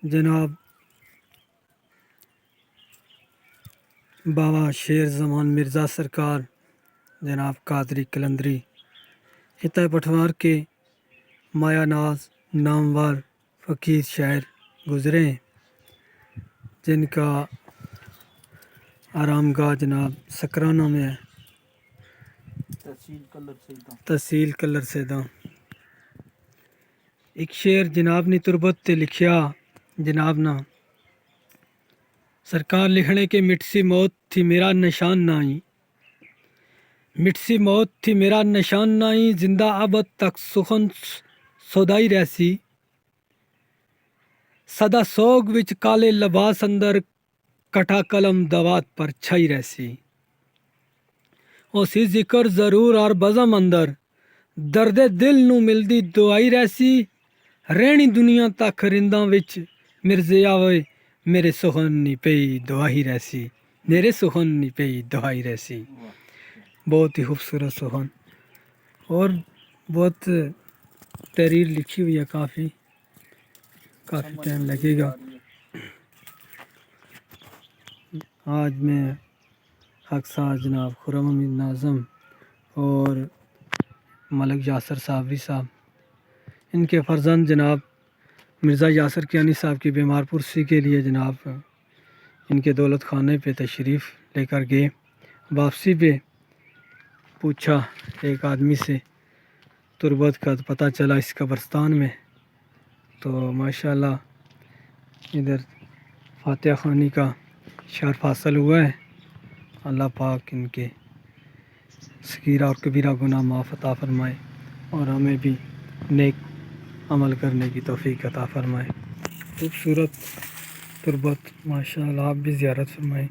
جناب بابا شیر زمان مرزا سرکار جناب قادری قلندری خطہ پٹوار کے مایا ناز نامور فقیر شاعر گزرے ہیں، جن کا آرام گاہ جناب سکرانہ میں ہے، تحصیل کلر سیداں۔ ایک شعر جناب نے تربت تے لکھیا جناب نا سرکار لکھنے کے مٹ سی موت تھی میرا نشان نائی، مٹ سی موت تھی میرا نشان نائی، زندہ ابد تک سخن سودائی رہسی، سدا سوگ وچ کالے لباس اندر کٹا قلم دوات پر چھائی رہسی، او سی ذکر ضرور اور بزم اندر درد دل نو ملدی دعائی رہسی، رہنی دنیا تک رنداں وچ مرزے آوے میرے سخن نی پئی دعائی رہسی، میرے سخن نی پئی دعائی رہسی۔ بہت ہی خوبصورت سخن اور بہت تحریر لکھی ہوئی ہے، کافی ٹائم لگے گا۔ آج میں حق ساز جناب خرم امین ناظم اور ملک یاسر صابری صاحب، ان کے فرزند جناب مرزا یاسر کیانی صاحب کی بیمار پرسی کے لیے جناب ان کے دولت خانے پہ تشریف لے کر گئے۔ واپسی پہ پوچھا ایک آدمی سے تربت کا، پتہ چلا اس قبرستان میں، تو ماشاءاللہ ادھر فاتحہ خوانی کا شرف حاصل ہوا ہے۔ اللہ پاک ان کے صغیرہ اور کبیرہ گناہ معاف عطا فرمائے اور ہمیں بھی نیک عمل کرنے کی توفیق عطا فرمائے۔ خوبصورت تربت، ماشاءاللہ آپ بھی زیارت فرمائیں۔